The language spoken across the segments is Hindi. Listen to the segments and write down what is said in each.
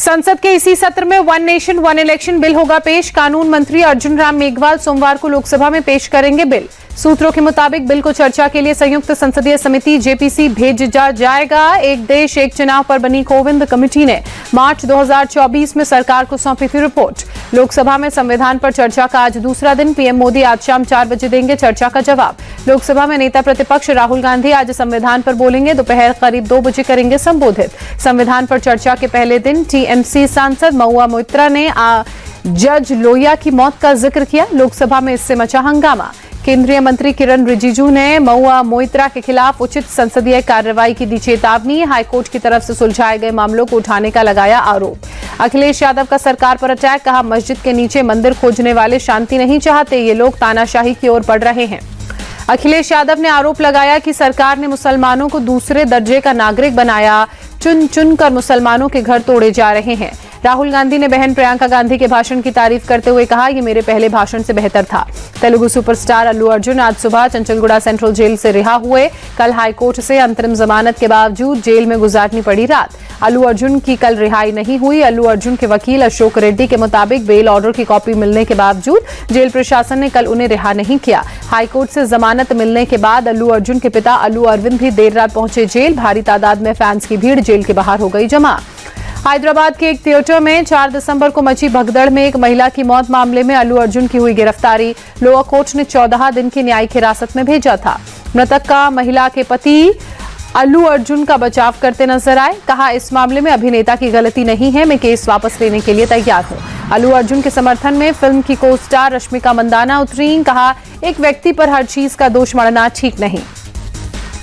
संसद के इसी सत्र में one nation one election bill होगा पेश। कानून मंत्री अर्जुन राम मेघवाल सोमवार को लोकसभा में पेश करेंगे बिल। सूत्रों के मुताबिक बिल को चर्चा के लिए संयुक्त संसदीय समिति जेपीसी भेजा जाएगा। एक देश एक चुनाव पर बनी कोविंद कमेटी ने मार्च 2024 में सरकार को सौंपी थी रिपोर्ट। लोकसभा में संविधान पर चर्चा का आज दूसरा दिन। पीएम मोदी आज शाम 4 बजे देंगे चर्चा का जवाब। लोकसभा में नेता प्रतिपक्ष राहुल गांधी आज संविधान पर बोलेंगे। दोपहर करीब 2 बजे करेंगे संबोधित। संविधान पर चर्चा के पहले दिन टीएमसी सांसद महुआ मोइत्रा ने जज लोहिया की मौत का जिक्र किया। लोकसभा में इससे मचा हंगामा। केंद्रीय मंत्री किरण रिजिजू ने महुआ मोइत्रा के खिलाफ उचित संसदीय कार्रवाई की दी चेतावनी। हाईकोर्ट की तरफ से सुलझाए गए मामलों को उठाने का लगाया आरोप। अखिलेश यादव का सरकार पर अटैक। कहा, मस्जिद के नीचे मंदिर खोजने वाले शांति नहीं चाहते, ये लोग तानाशाही की ओर बढ़ रहे हैं। अखिलेश यादव ने आरोप लगाया कि सरकार ने मुसलमानों को दूसरे दर्जे का नागरिक बनाया। चुन चुन कर मुसलमानों के घर तोड़े जा रहे हैं। राहुल गांधी ने बहन प्रियंका गांधी के भाषण की तारीफ करते हुए कहा, ये मेरे पहले भाषण से बेहतर था। तेलुगु सुपरस्टार अल्लू अर्जुन आज सुबह चंचलगुड़ा सेंट्रल जेल से रिहा हुए। कल हाईकोर्ट से अंतरिम जमानत के बावजूद जेल में गुजारनी पड़ी रात। अल्लू अर्जुन की कल रिहाई नहीं हुई। अल्लू अर्जुन के वकील अशोक रेड्डी के मुताबिक बेल ऑर्डर की कॉपी मिलने के बावजूद जेल प्रशासन ने कल उन्हें रिहा नहीं किया। हाईकोर्ट से जमानत मिलने के बाद अल्लू अर्जुन के पिता अल्लू अरविंद भी देर रात पहुंचे जेल। भारी तादाद में फैंस की भीड़ जेल के बाहर हो गई जमा। हैदराबाद के एक थिएटर में 4 दिसंबर को मची भगदड़ में एक महिला की मौत मामले में अल्लू अर्जुन की हुई गिरफ्तारी। लोअर कोर्ट ने 14 दिन की न्यायिक हिरासत में भेजा था। मृतक का महिला के पति अल्लू अर्जुन का बचाव करते नजर आए। कहा, इस मामले में अभिनेता की गलती नहीं है, मैं केस वापस लेने के लिए तैयार हूं। अल्लू अर्जुन के समर्थन में फिल्म की को स्टार रश्मिका मंदाना उतरी। कहा, एक व्यक्ति पर हर चीज का दोष मढ़ना ठीक नहीं।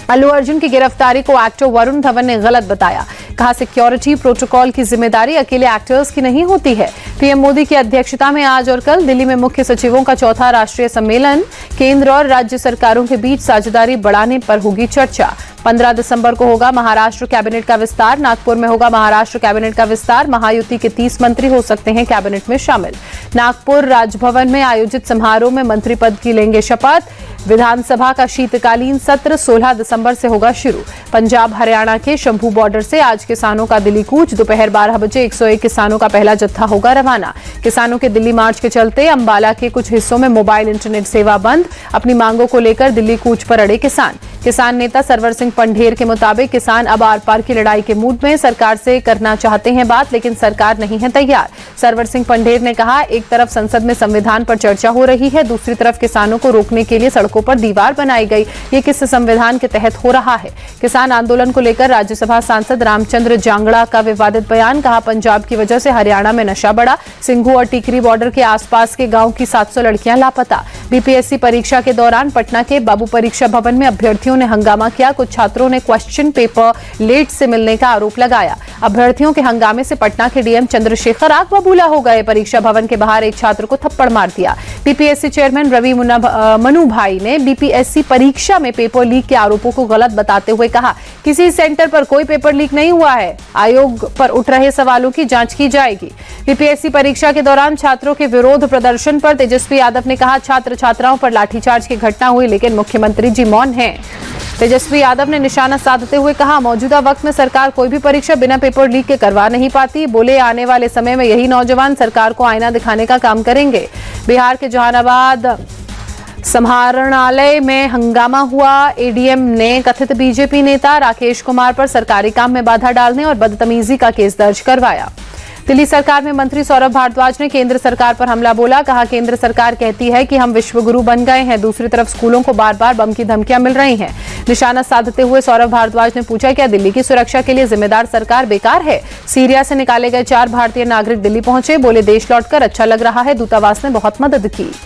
अल्लू अर्जुन की गिरफ्तारी को एक्टर वरुण धवन ने गलत बताया। कहा, सिक्योरिटी प्रोटोकॉल की जिम्मेदारी अकेले एक्टर्स की नहीं होती है। पीएम मोदी की अध्यक्षता में आज और कल दिल्ली में मुख्य सचिवों का चौथा राष्ट्रीय सम्मेलन। केंद्र और राज्य सरकारों के बीच साझेदारी बढ़ाने पर होगी चर्चा। 15 दिसंबर को होगा महाराष्ट्र कैबिनेट का विस्तार। नागपुर में होगा महाराष्ट्र कैबिनेट का विस्तार। महायुति के 30 मंत्री हो सकते हैं कैबिनेट में शामिल। नागपुर राजभवन में आयोजित समारोह में मंत्री पद की लेंगे शपथ। विधानसभा का शीतकालीन सत्र 16 दिसंबर से होगा शुरू। पंजाब हरियाणा के शंभू बॉर्डर से आज किसानों का दिल्ली कूच। दोपहर 12 बजे 101 किसानों का पहला जत्था होगा रवाना। किसानों के दिल्ली मार्च के चलते अंबाला के कुछ हिस्सों में मोबाइल इंटरनेट सेवा बंद। अपनी मांगों को लेकर दिल्ली कूच पर अड़े किसान। किसान नेता सरवर सिंह पंढेर के मुताबिक किसान अब आर पार की लड़ाई के मूड में। सरकार से करना चाहते हैं बात, लेकिन सरकार नहीं है तैयार। सरवर सिंह पंढेर ने कहा, एक तरफ संसद में संविधान पर चर्चा हो रही है, दूसरी तरफ किसानों को रोकने के लिए सड़कों पर दीवार बनाई गई। ये किस संविधान के तहत हो रहा है? किसान आंदोलन को लेकर राज्यसभा सांसद रामचंद्र जांगड़ा का विवादित बयान। कहा, पंजाब की वजह से हरियाणा में नशा बढ़ा। सिंघू और टिकरी बॉर्डर के आसपास के गांव की 700 लड़कियां लापता। बीपीएससी परीक्षा के दौरान पटना के बाबू परीक्षा भवन में अभ्यर्थियों ने हंगामा किया। कुछ छात्रों ने क्वेश्चन पेपर लेट से मिलने का आरोप लगाया। अभ्यर्थियों के हंगामे से पटना के डीएम चंद्रशेखर आग बबूला हो गए। परीक्षा भवन के बाहर एक छात्र को थप्पड़ मार दिया। बीपीएससी चेयरमैन रवि मनु भाई ने बीपीएससी परीक्षा में पेपर लीक के आरोपों को गलत बताते हुए कहा, किसी सेंटर पर कोई पेपर लीक नहीं हुआ है। आयोग पर उठ रहे सवालों की जांच की जाएगी। बीपीएससी परीक्षा के दौरान छात्रों के विरोध प्रदर्शन पर तेजस्वी यादव ने कहा, छात्र छात्राओं पर लाठीचार्ज की घटना हुई, लेकिन मुख्यमंत्री जी मौन हैं। तेजस्वी यादव ने निशाना साधते हुए कहा, मौजूदा वक्त में सरकार कोई भी परीक्षा बिना पेपर लीक के करवा नहीं पाती। बोले, आने वाले समय में यही नौजवान सरकार को आईना दिखाने का काम करेंगे। बिहार के जहानाबाद समाहरणालय में हंगामा हुआ। एडीएम ने कथित बीजेपी नेता राकेश कुमार पर सरकारी काम में बाधा डालने और बदतमीजी का केस दर्ज करवाया। दिल्ली सरकार में मंत्री सौरभ भारद्वाज ने केंद्र सरकार पर हमला बोला। कहा, केंद्र सरकार कहती है कि हम विश्वगुरु बन गए हैं, दूसरी तरफ स्कूलों को बार बार बम की धमकियां मिल रही हैं। निशाना साधते हुए सौरभ भारद्वाज ने पूछा, क्या दिल्ली की सुरक्षा के लिए जिम्मेदार सरकार बेकार है? सीरिया से निकाले गए 4 भारतीय नागरिक दिल्ली पहुंचे। बोले, देश लौटकर अच्छा लग रहा है, दूतावास ने बहुत मदद की।